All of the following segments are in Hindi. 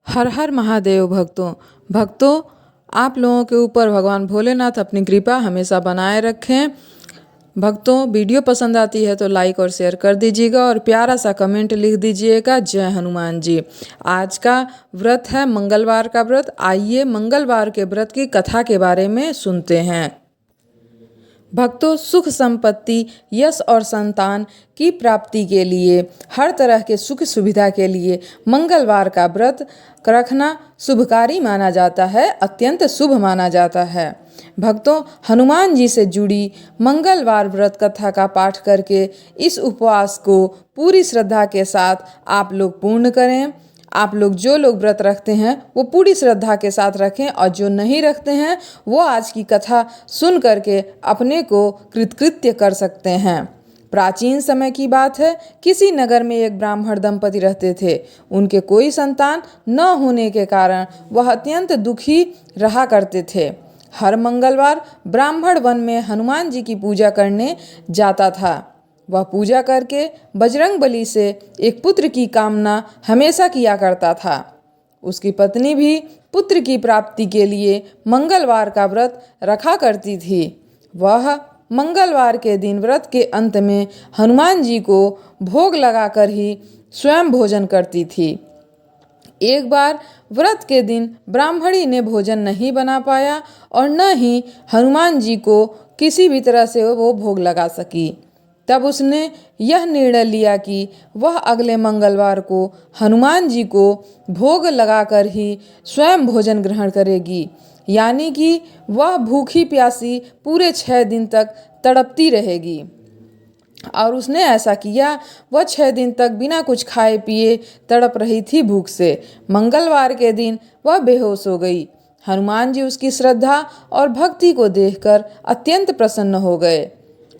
हर हर महादेव भक्तों आप लोगों के ऊपर भगवान भोलेनाथ अपनी कृपा हमेशा बनाए रखें। भक्तों वीडियो पसंद आती है तो लाइक और शेयर कर दीजिएगा और प्यारा सा कमेंट लिख दीजिएगा। जय हनुमान जी। आज का व्रत है मंगलवार का व्रत। आइए मंगलवार के व्रत की कथा के बारे में सुनते हैं। भक्तों, सुख संपत्ति, यश और संतान की प्राप्ति के लिए, हर तरह के सुख सुविधा के लिए मंगलवार का व्रत रखना शुभकारी माना जाता है, अत्यंत शुभ माना जाता है। भक्तों, हनुमान जी से जुड़ी मंगलवार व्रत कथा का पाठ करके इस उपवास को पूरी श्रद्धा के साथ आप लोग पूर्ण करें। आप लोग जो लोग व्रत रखते हैं वो पूरी श्रद्धा के साथ रखें और जो नहीं रखते हैं वो आज की कथा सुन करके अपने को कृतकृत्य कर सकते हैं। प्राचीन समय की बात है, किसी नगर में एक ब्राह्मण दंपति रहते थे। उनके कोई संतान न होने के कारण वह अत्यंत दुखी रहा करते थे। हर मंगलवार ब्राह्मण वन में हनुमान जी की पूजा करने जाता था। वह पूजा करके बजरंगबली से एक पुत्र की कामना हमेशा किया करता था। उसकी पत्नी भी पुत्र की प्राप्ति के लिए मंगलवार का व्रत रखा करती थी। वह मंगलवार के दिन व्रत के अंत में हनुमान जी को भोग लगाकर ही स्वयं भोजन करती थी। एक बार व्रत के दिन ब्राह्मणी ने भोजन नहीं बना पाया और न ही हनुमान जी को किसी भी तरह से वो भोग लगा सकी। तब उसने यह निर्णय लिया कि वह अगले मंगलवार को हनुमान जी को भोग लगाकर ही स्वयं भोजन ग्रहण करेगी, यानी कि वह भूखी प्यासी पूरे 6 दिन तक तड़पती रहेगी। और उसने ऐसा किया। वह 6 दिन तक बिना कुछ खाए पिए तड़प रही थी भूख से। मंगलवार के दिन वह बेहोश हो गई। हनुमान जी उसकी श्रद्धा और भक्ति को देखकर अत्यंत प्रसन्न हो गए।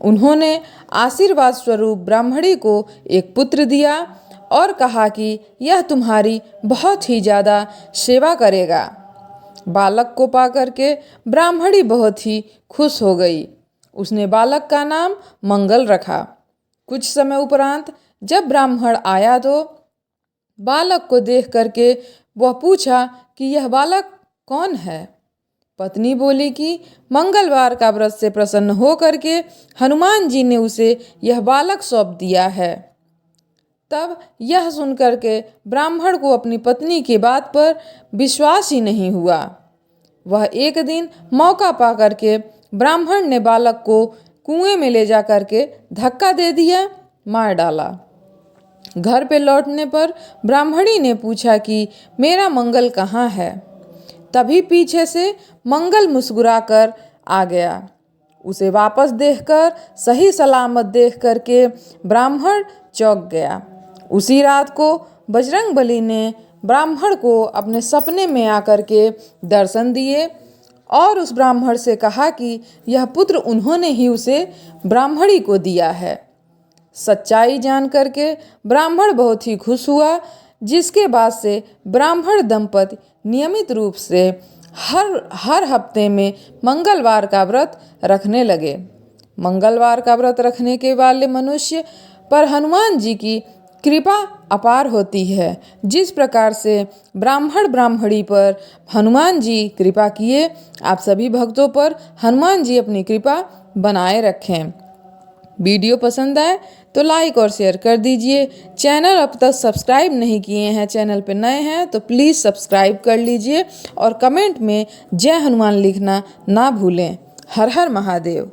उन्होंने आशीर्वाद स्वरूप ब्राह्मणी को एक पुत्र दिया और कहा कि यह तुम्हारी बहुत ही ज़्यादा सेवा करेगा। बालक को पाकर के ब्राह्मणी बहुत ही खुश हो गई। उसने बालक का नाम मंगल रखा। कुछ समय उपरांत जब ब्राह्मण आया तो बालक को देख करके वह पूछा कि यह बालक कौन है। पत्नी बोली कि मंगलवार का व्रत से प्रसन्न हो करके हनुमान जी ने उसे यह बालक सौंप दिया है। तब यह सुनकर के ब्राह्मण को अपनी पत्नी की बात पर विश्वास ही नहीं हुआ। वह एक दिन मौका पा करके ब्राह्मण ने बालक को कुएं में ले जा करके धक्का दे दिया, मार डाला। घर पे लौटने पर ब्राह्मणी ने पूछा कि मेरा मंगल कहाँ है। तभी पीछे से मंगल मुस्कुराकर आ गया। उसे वापस देखकर सही सलामत देख करके ब्राह्मण चौंक गया। उसी रात को बजरंगबली ने ब्राह्मण को अपने सपने में आकर के दर्शन दिए और उस ब्राह्मण से कहा कि यह पुत्र उन्होंने ही उसे ब्राह्मणी को दिया है। सच्चाई जान करके ब्राह्मण बहुत ही खुश हुआ, जिसके बाद से ब्राह्मण दंपति नियमित रूप से हर हफ्ते में मंगलवार का व्रत रखने लगे। मंगलवार का व्रत रखने के वाले मनुष्य पर हनुमान जी की कृपा अपार होती है। जिस प्रकार से ब्राह्मण ब्राह्मणी पर हनुमान जी कृपा किए, आप सभी भक्तों पर हनुमान जी अपनी कृपा बनाए रखें। वीडियो पसंद आए तो लाइक और शेयर कर दीजिए। चैनल अब तक सब्सक्राइब नहीं किए हैं, चैनल पे नए हैं तो प्लीज़ सब्सक्राइब कर लीजिए और कमेंट में जय हनुमान लिखना ना भूलें। हर हर महादेव।